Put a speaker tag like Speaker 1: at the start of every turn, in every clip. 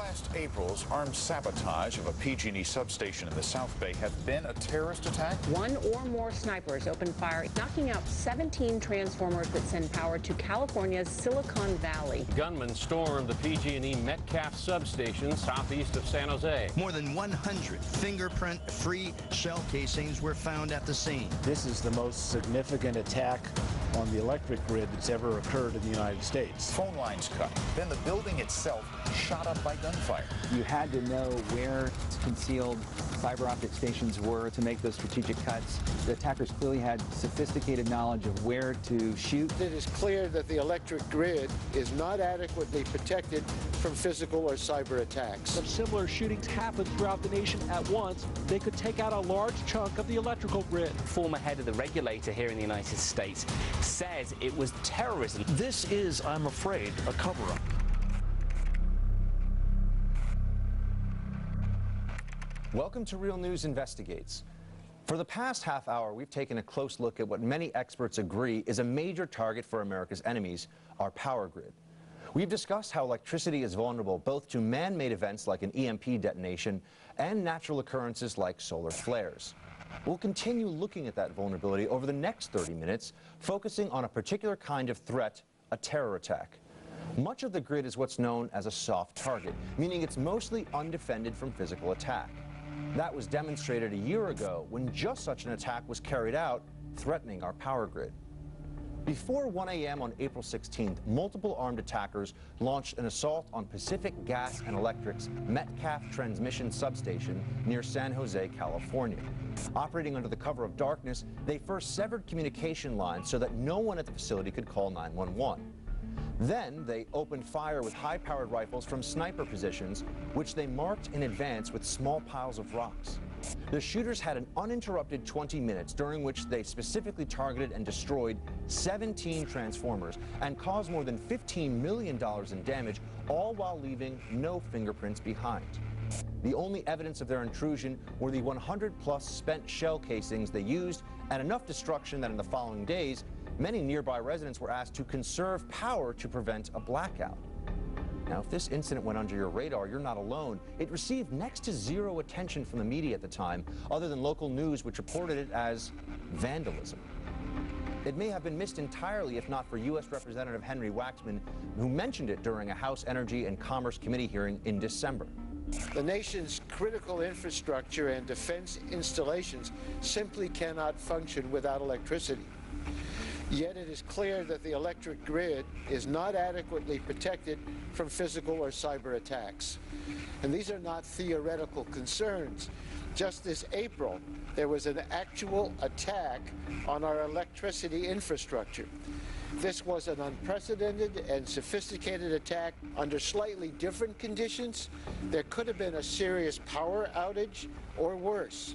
Speaker 1: Last April's armed sabotage of a PG&E substation in the South Bay have been a terrorist attack.
Speaker 2: One or more snipers opened fire, knocking out 17 transformers that send power to California's Silicon Valley.
Speaker 3: Gunmen stormed the PG&E Metcalf substation southeast of San Jose.
Speaker 4: More than 100 fingerprint-free shell casings were found at the scene.
Speaker 5: This is the most significant attack on the electric grid that's ever occurred in the United States.
Speaker 1: Phone lines cut. Then the building itself shot up by gunfire.
Speaker 6: You had to know where concealed fiber optic stations were to make those strategic cuts. The attackers clearly had sophisticated knowledge of where to shoot.
Speaker 7: It is clear that the electric grid is not adequately protected from physical or cyber attacks.
Speaker 8: If similar shootings happen throughout the nation at once, they could take out a large chunk of the electrical grid.
Speaker 9: Former head of the regulator here in the United States says it was terrorism.
Speaker 10: This is, I'm afraid, a cover-up.
Speaker 11: Welcome to Real News Investigates. For the past half hour, we've taken a close look at what many experts agree is a major target for America's enemies, our power grid. We've discussed how electricity is vulnerable both to man-made events like an EMP detonation and natural occurrences like solar flares. We'll continue looking at that vulnerability over the next 30 minutes, focusing on a particular kind of threat, a terror attack. Much of the grid is what's known as a soft target, meaning it's mostly undefended from physical attack. That was demonstrated a year ago when just such an attack was carried out, threatening our power grid. Before 1 a.m. on April 16th, multiple armed attackers launched an assault on Pacific Gas and Electric's Metcalf transmission substation near San Jose, California. Operating under the cover of darkness, they first severed communication lines so that no one at the facility could call 911. Then they opened fire with high-powered rifles from sniper positions, which they marked in advance with small piles of rocks. The shooters had an uninterrupted 20 minutes, during which they specifically targeted and destroyed 17 transformers and caused more than $15 million in damage, all while leaving no fingerprints behind. The only evidence of their intrusion were the 100-plus spent shell casings they used, and enough destruction that in the following days, many nearby residents were asked to conserve power to prevent a blackout. Now, if this incident went under your radar, you're not alone. It received next to zero attention from the media at the time, other than local news, which reported it as vandalism. It may have been missed entirely if not for U.S. Representative Henry Waxman, who mentioned it during a House Energy and Commerce Committee hearing in December.
Speaker 7: The nation's critical infrastructure and defense installations simply cannot function without electricity. Yet it is clear that the electric grid is not adequately protected from physical or cyber attacks. And these are not theoretical concerns. Just this April, there was an actual attack on our electricity infrastructure. This was an unprecedented and sophisticated attack under slightly different conditions. There could have been a serious power outage or worse.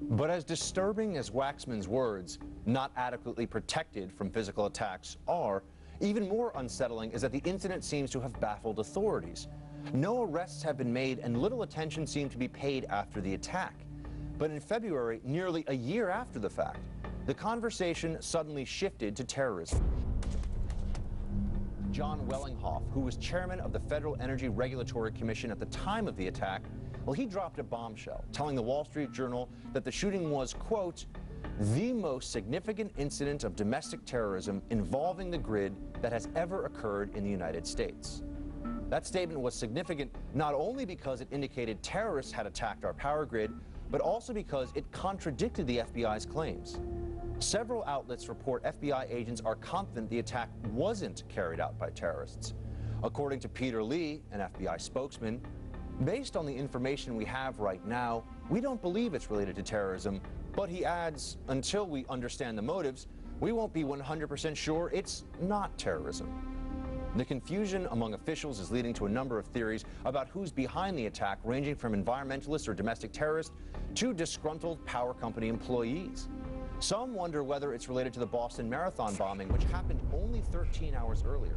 Speaker 11: But as disturbing as Waxman's words, not adequately protected from physical attacks, are, even more unsettling is that the incident seems to have baffled authorities. No arrests have been made and little attention seemed to be paid after the attack. But in February, nearly a year after the fact, the conversation suddenly shifted to terrorism. John Wellinghoff, who was chairman of the Federal Energy Regulatory Commission at the time of the attack, well, he dropped a bombshell, telling the Wall Street Journal that the shooting was, quote, the most significant incident of domestic terrorism involving the grid that has ever occurred in the United States. That statement was significant not only because it indicated terrorists had attacked our power grid, but also because it contradicted the FBI's claims. Several outlets report FBI agents are confident the attack wasn't carried out by terrorists. According to Peter Lee, an FBI spokesman, based on the information we have right now, we don't believe it's related to terrorism, but he adds, until we understand the motives, we won't be 100% sure it's not terrorism. The confusion among officials is leading to a number of theories about who's behind the attack, ranging from environmentalists or domestic terrorists to disgruntled power company employees. Some wonder whether it's related to the Boston Marathon bombing, which happened only 13 hours earlier.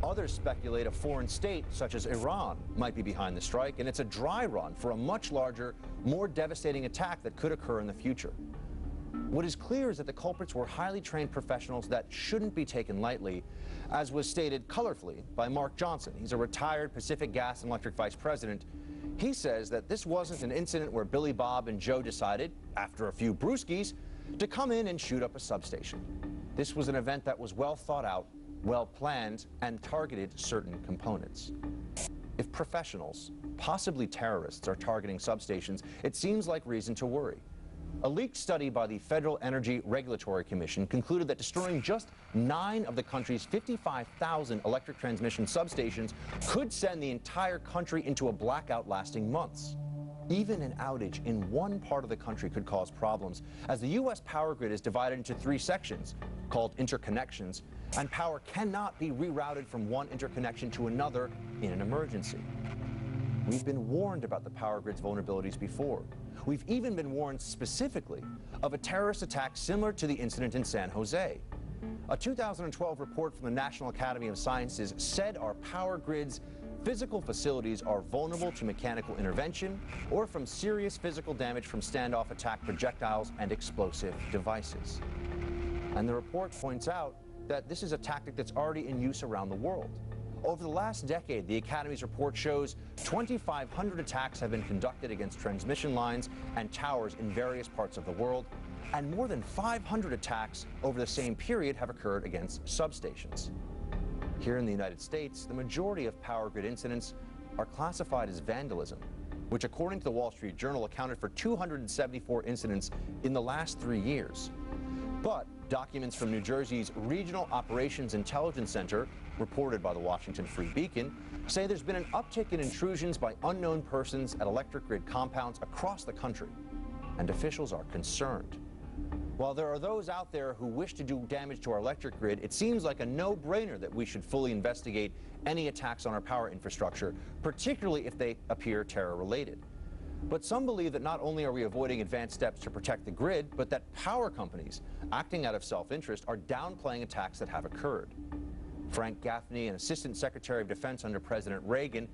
Speaker 11: Others speculate a foreign state, such as Iran, might be behind the strike, and it's a dry run for a much larger, more devastating attack that could occur in the future. What is clear is that the culprits were highly trained professionals that shouldn't be taken lightly, as was stated colorfully by Mark Johnson. He's a retired Pacific Gas and Electric vice president. He says that this wasn't an incident where Billy Bob and Joe decided, after a few brewskis, to come in and shoot up a substation. This was an event that was well thought out, well planned, and targeted certain components. If professionals, possibly terrorists, are targeting substations, it seems like reason to worry. A leaked study by the Federal Energy Regulatory Commission concluded that destroying just 9 of the country's 55,000 electric transmission substations could send the entire country into a blackout lasting months. Even an outage in one part of the country could cause problems, as the U.S. power grid is divided into 3 sections, called interconnections, and power cannot be rerouted from one interconnection to another in an emergency. We've been warned about the power grid's vulnerabilities before. We've even been warned specifically of a terrorist attack similar to the incident in San Jose. A 2012 report from the National Academy of Sciences said our power grid's physical facilities are vulnerable to mechanical intervention or from serious physical damage from standoff attack projectiles and explosive devices. And the report points out that this is a tactic that's already in use around the world. Over the last decade, the Academy's report shows 2,500 attacks have been conducted against transmission lines and towers in various parts of the world, and more than 500 attacks over the same period have occurred against substations. Here in the United States, the majority of power grid incidents are classified as vandalism, which according to the Wall Street Journal accounted for 274 incidents in the last 3 years. But documents from New Jersey's Regional Operations Intelligence Center, reported by the Washington Free Beacon, say there's been an uptick in intrusions by unknown persons at electric grid compounds across the country, and officials are concerned. While there are those out there who wish to do damage to our electric grid, it seems like a no-brainer that we should fully investigate any attacks on our power infrastructure, particularly if they appear terror-related. But some believe that not only are we avoiding advanced steps to protect the grid, but that power companies, acting out of self-interest, are downplaying attacks that have occurred. Frank Gaffney, an Assistant Secretary of Defense under President Reagan,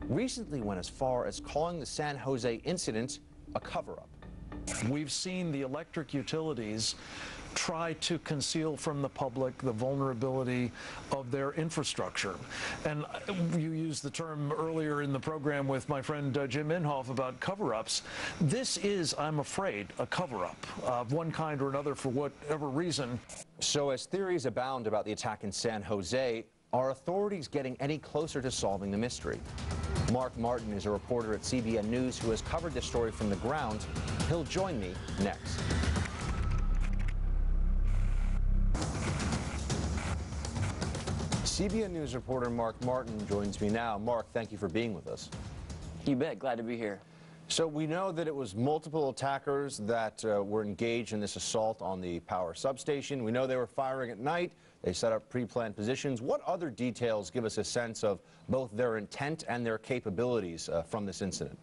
Speaker 11: recently went as far as calling the San Jose incident a cover-up.
Speaker 10: We've seen the electric utilities try to conceal from the public the vulnerability of their infrastructure. And you used the term earlier in the program with my friend Jim Inhofe about cover-ups. This is, I'm afraid, a cover-up of one kind or another for whatever reason.
Speaker 11: So as theories abound about the attack in San Jose, are authorities getting any closer to solving the mystery? Mark Martin is a reporter at CBN News who has covered this story from the ground. He'll join me next. CBN News reporter Mark Martin joins me now. Mark, thank you for being with us.
Speaker 12: You bet. Glad to be here.
Speaker 11: So we know that it was multiple attackers that were engaged in this assault on the power substation. We know they were firing at night. They set up pre-planned positions. What other details give us a sense of both their intent and their capabilities from this incident?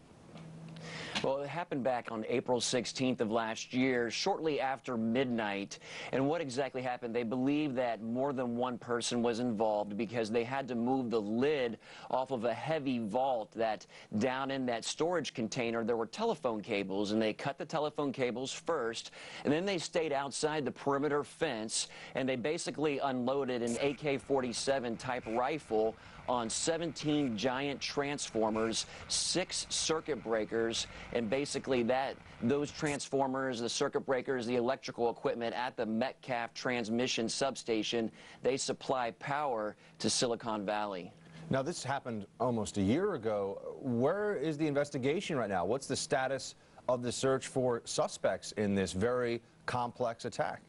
Speaker 12: Well, it happened back on April 16th of last year, shortly after midnight. And what exactly happened? They believe that more than one person was involved because they had to move the lid off of a heavy vault that down in that storage container there were telephone cables, and they cut the telephone cables first, and then they stayed outside the perimeter fence, and they basically unloaded an AK-47 type rifle on 17 giant transformers, 6 circuit breakers, and basically those transformers, the circuit breakers, the electrical equipment at the Metcalf transmission substation, they supply power to Silicon Valley.
Speaker 11: Now, this happened almost a year ago. Where is the investigation right now? What's the status of the search for suspects in this very complex attack?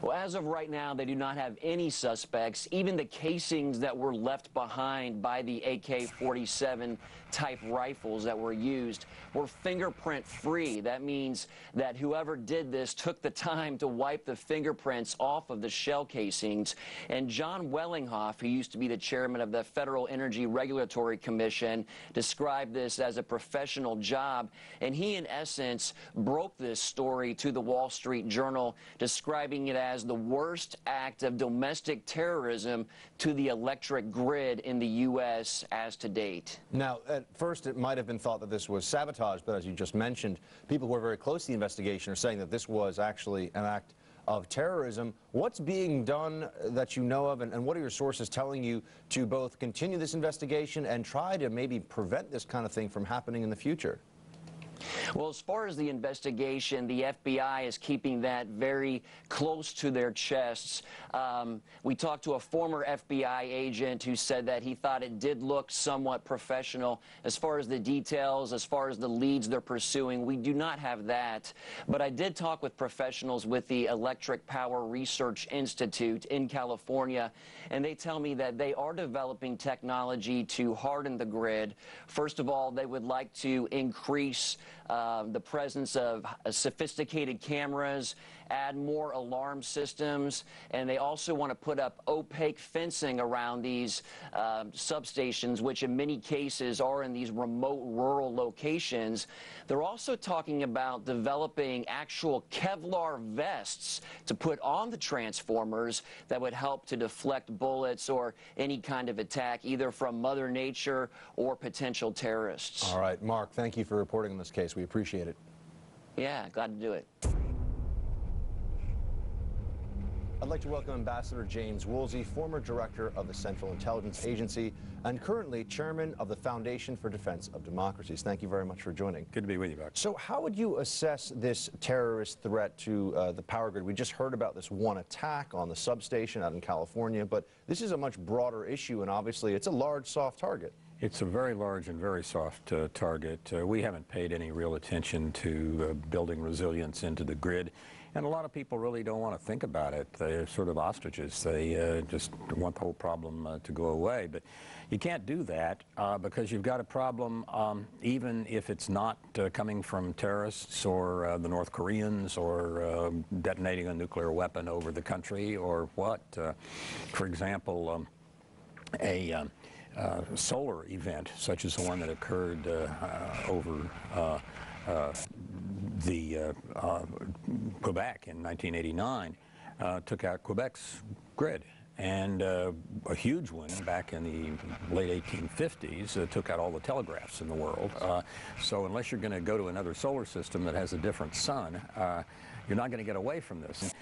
Speaker 12: Well, as of right now, they do not have any suspects. Even the casings that were left behind by the AK-47 type rifles that were used were fingerprint free. That means that whoever did this took the time to wipe the fingerprints off of the shell casings. And John Wellinghoff, who used to be the chairman of the Federal Energy Regulatory Commission, described this as a professional job. And he, in essence, broke this story to the Wall Street Journal, describing describing it as the worst act of domestic terrorism to the electric grid in the U.S. as to date.
Speaker 11: Now, at first it might have been thought that this was sabotage, but as you just mentioned, people who are very close to the investigation are saying that this was actually an act of terrorism. What's being done that you know of, and what are your sources telling you to both continue this investigation and try to maybe prevent this kind of thing from happening in the future?
Speaker 12: Well, as far as the investigation, the FBI is keeping that very close to their chests. We talked to a former FBI agent who said that he thought it did look somewhat professional. As far as the details, as far as the leads they're pursuing, we do not have that. But I did talk with professionals with the Electric Power Research Institute in California, and they tell me that they are developing technology to harden the grid. First of all, they would like to increase the presence of sophisticated cameras, add more alarm systems, and they also want to put up opaque fencing around these substations, which in many cases are in these remote rural locations. They're also talking about developing actual Kevlar vests to put on the transformers that would help to deflect bullets or any kind of attack, either from Mother Nature or potential terrorists.
Speaker 11: All right, Mark, thank you for reporting on this case. We appreciate it.
Speaker 12: Yeah, glad to do it.
Speaker 11: I'd like to welcome Ambassador James Woolsey, former director of the Central Intelligence Agency and currently chairman of the Foundation for Defense of Democracies. Thank you very much for joining.
Speaker 13: Good to be with you, Buck.
Speaker 11: So how would you assess this terrorist threat to the power grid? We just heard about this one attack on the substation out in California, but this is a much broader issue, and obviously it's a large, soft target.
Speaker 13: It's a very large and very soft target. We haven't paid any real attention to building resilience into the grid. And a lot of people really don't want to think about it. They're sort of ostriches. They just want the whole problem to go away. But you can't do that because you've got a problem even if it's not coming from terrorists or the North Koreans or detonating a nuclear weapon over the country or what. For example, a solar event such as the one that occurred over Quebec in 1989 took out Quebec's grid, and a huge one back in the late 1850s took out all the telegraphs in the world. So unless you're going to go to another solar system that has a different sun, you're not going to get away from this.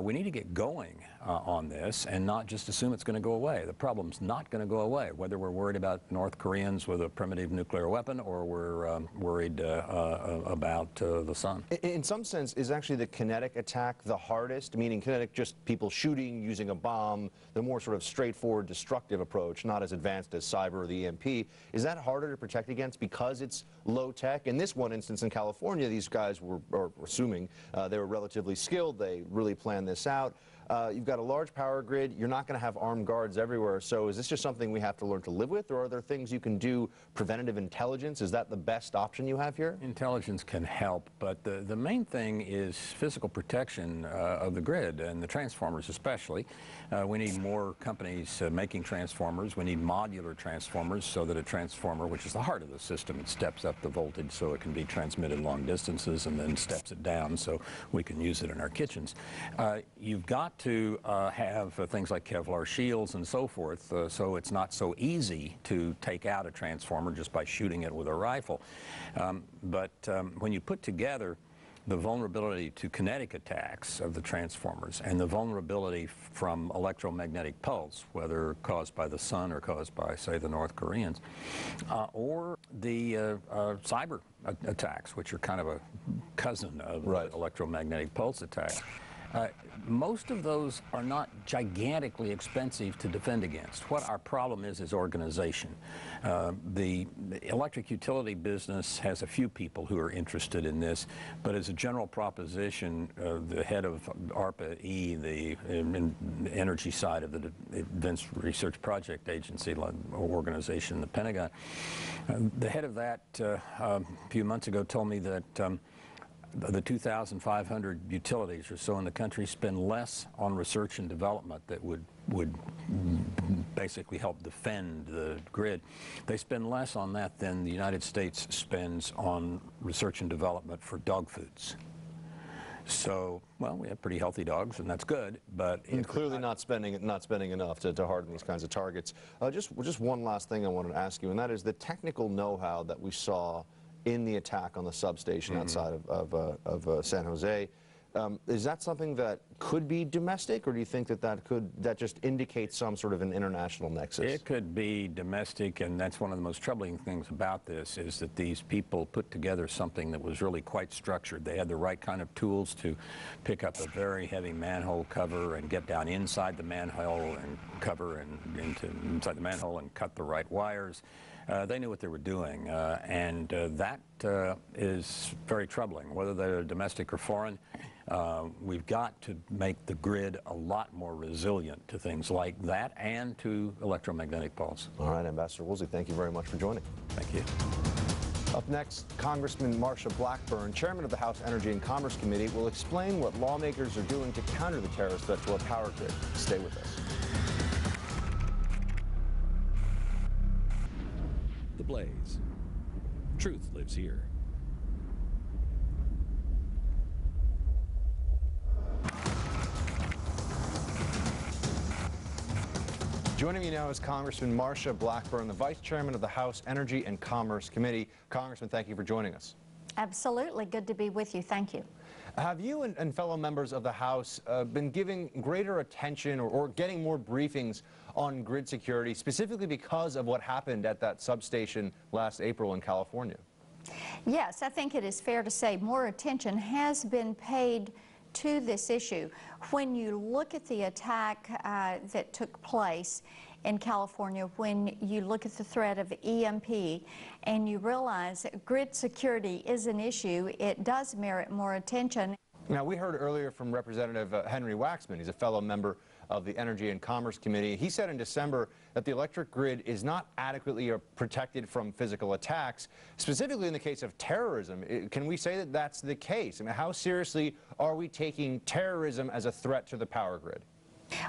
Speaker 13: We need to get going on this and not just assume it's going to go away. The problem's not going to go away, whether we're worried about North Koreans with a primitive nuclear weapon or we're worried about the sun.
Speaker 11: In some sense, is actually the kinetic attack the hardest? Meaning kinetic, just people shooting, using a bomb, the more sort of straightforward destructive approach, not as advanced as cyber or the EMP. Is that harder to protect against because it's low tech? In this one instance in California, these guys were assuming they were relatively skilled. They really planned this out. You've got a large power grid. You're not going to have armed guards everywhere. So is this just something we have to learn to live with, or are there things you can do? Preventative intelligence, is that the best option you have here?
Speaker 13: Intelligence can help, but the main thing is physical protection of the grid and the transformers especially. We need more companies making transformers. We need modular transformers so that a transformer, which is the heart of the system, it steps up the voltage so it can be transmitted long distances and then steps it down so we can use it in our kitchens. You've got to have things like Kevlar shields and so forth, so it's not so easy to take out a transformer just by shooting it with a rifle. But when you put together the vulnerability to kinetic attacks of the transformers and the vulnerability from electromagnetic pulse, whether caused by the sun or caused by, say, the North Koreans, or the cyber attacks, which are kind of a cousin of electromagnetic pulse attacks. Most of those are not gigantically expensive to defend against. What our problem is organization. The electric utility business has a few people who are interested in this, but as a general proposition, the head of ARPA-E, the energy side of the Advanced Research Project Agency organization, the Pentagon, the head of that a few months ago told me that the 2,500 utilities or so in the country spend less on research and development that would basically help defend the grid. They spend less on that than the United States spends on research and development for dog foods. So, well, we have pretty healthy dogs, and that's good. But
Speaker 11: clearly not spending enough to harden these kinds of targets. Just one last thing I wanted to ask you, and that is the technical know-how that we saw in the attack on the substation outside of San Jose. Is that something that could be domestic, or do you think that just indicates some sort of an international nexus?
Speaker 13: It could be domestic, and that's one of the most troubling things about this, is that these people put together something that was really quite structured. They had the right kind of tools to pick up a very heavy manhole cover and get down inside the manhole and cover and inside the manhole and cut the right wires. They knew what they were doing, and that is very troubling, whether they're domestic or foreign. We've got to make the grid a lot more resilient to things like that and to electromagnetic pulse.
Speaker 11: All right, Ambassador Woolsey, thank you very much for joining.
Speaker 13: Thank you.
Speaker 11: Up next, Congressman Marsha Blackburn, chairman of the House Energy and Commerce Committee, will explain what lawmakers are doing to counter the terrorist threat to our power grid. Stay with us.
Speaker 14: The Blaze. Truth lives here.
Speaker 11: Joining me now is Congressman Marsha Blackburn, the Vice Chairman of the House Energy and Commerce Committee. Congressman, thank you for joining us.
Speaker 15: Absolutely. Good to be with you. Thank you.
Speaker 11: Have you and fellow members of the House been giving greater attention or getting more briefings on grid security, specifically because of what happened at that substation last April in California?
Speaker 15: Yes, I think it is fair to say more attention has been paid to this issue. When you look at the attack that took place in California, when you look at the threat of EMP and you realize that grid security is an issue, it does merit more attention.
Speaker 11: Now, we heard earlier from Representative Henry Waxman. He's a fellow member of the Energy and Commerce Committee. He said in December that the electric grid is not adequately protected from physical attacks, specifically in the case of terrorism. Can we say that that's the case? I mean, how seriously are we taking terrorism as a threat to the power grid?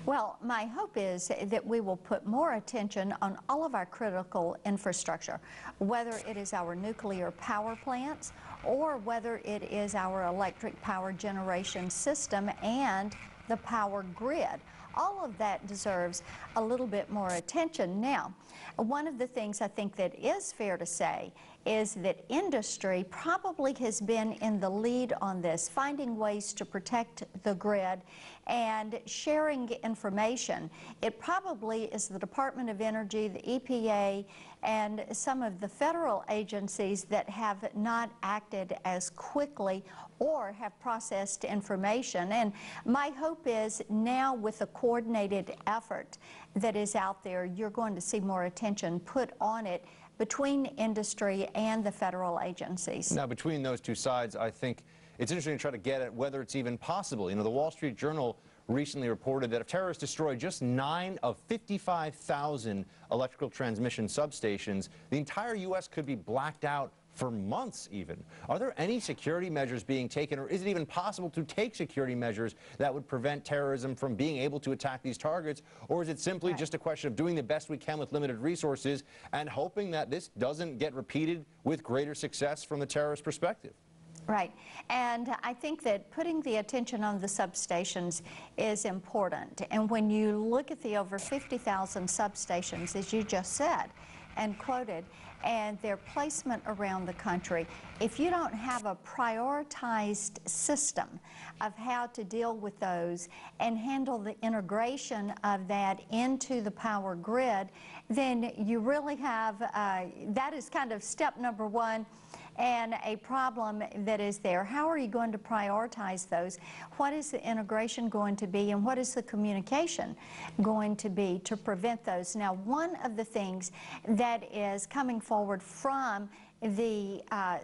Speaker 15: Well, my hope is that we will put more attention on all of our critical infrastructure, whether it is our nuclear power plants or whether it is our electric power generation system and the power grid. All of that deserves a little bit more attention. Now, one of the things I think that is fair to say is that industry probably has been in the lead on this, finding ways to protect the grid and sharing information. It probably is the Department of Energy, the EPA, and some of the federal agencies that have not acted as quickly or have processed information. And my hope is now with a coordinated effort that is out there, you're going to see more attention put on it between industry and the federal agencies.
Speaker 11: Now, between those two sides, I think it's interesting to try to get at whether it's even possible. You know, the Wall Street Journal recently reported that if terrorists destroy just 9 of 55,000 electrical transmission substations, the entire U.S. could be blacked out for months even. Are there any security measures being taken, or is it even possible to take security measures that would prevent terrorism from being able to attack these targets, or is it simply just a question of doing the best we can with limited resources and hoping that this doesn't get repeated with greater success from the terrorist perspective?
Speaker 15: Right, and I think that putting the attention on the substations is important. And when you look at the over 50,000 substations, as you just said and quoted, and their placement around the country, if you don't have a prioritized system of how to deal with those and handle the integration of that into the power grid, then you really have, that is kind of step number one and a problem that is there. How are you going to prioritize those? What is the integration going to be, and what is the communication going to be to prevent those? Now, one of the things that is coming forward from the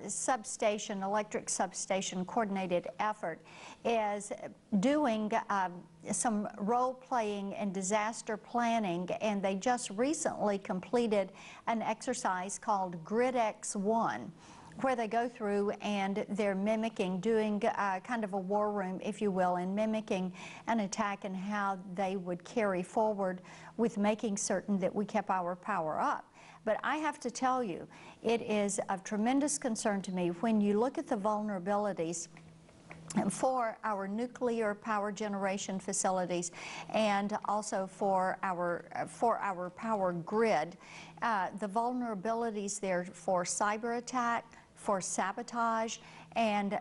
Speaker 15: substation, electric substation coordinated effort is doing some role-playing and disaster planning, and they just recently completed an exercise called Grid X1, where they go through and they're mimicking, doing kind of a war room, if you will, and mimicking an attack and how they would carry forward with making certain that we kept our power up. But I have to tell you, it is of tremendous concern to me when you look at the vulnerabilities for our nuclear power generation facilities and also for our power grid. The vulnerabilities there for cyber attack, for sabotage, and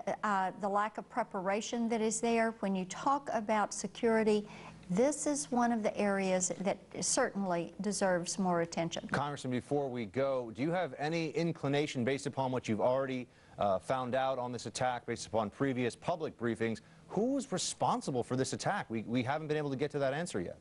Speaker 15: the lack of preparation that is there. When you talk about security, this is one of the areas that certainly deserves more attention.
Speaker 11: Congressman, before we go, do you have any inclination, based upon what you've already found out on this attack, based upon previous public briefings, who's responsible for this attack? We haven't been able to get to that answer yet.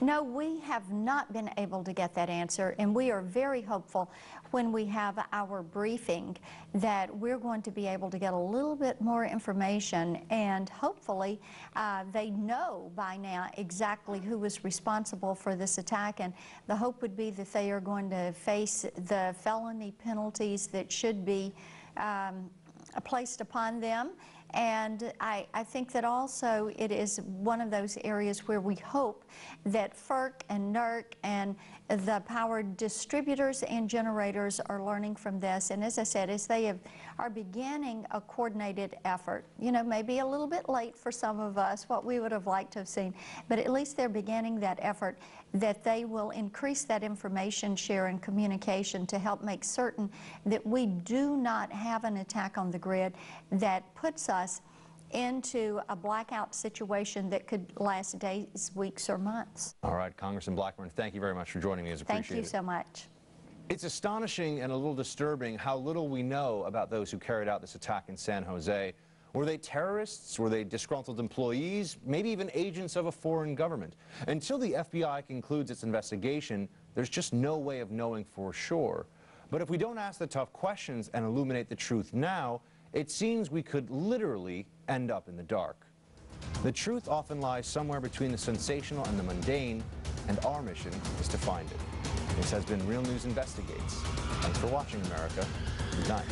Speaker 15: No, we have not been able to get that answer, and we are very hopeful when we have our briefing that we're going to be able to get a little bit more information, and hopefully they know by now exactly who was responsible for this attack, and the hope would be that they are going to face the felony penalties that should be placed upon them. And I think that also it is one of those areas where we hope that FERC and NERC and the power distributors and generators are learning from this. And as I said, as they are beginning a coordinated effort, you know, maybe a little bit late for some of us, what we would have liked to have seen, but at least they're beginning that effort, that they will increase that information share and communication to help make certain that we do not have an attack on the grid that puts us into a blackout situation that could last days, weeks, or months.
Speaker 11: All right, Congressman Blackburn, thank you very much for joining me. It's appreciated.
Speaker 15: Thank you so much.
Speaker 11: It's astonishing and a little disturbing how little we know about those who carried out this attack in San Jose. Were they terrorists? Were they disgruntled employees? Maybe even agents of a foreign government? Until the FBI concludes its investigation, there's just no way of knowing for sure. But if we don't ask the tough questions and illuminate the truth now, it seems we could literally end up in the dark. The truth often lies somewhere between the sensational and the mundane, and our mission is to find it. This has been Real News Investigates. Thanks for watching, America. Good night.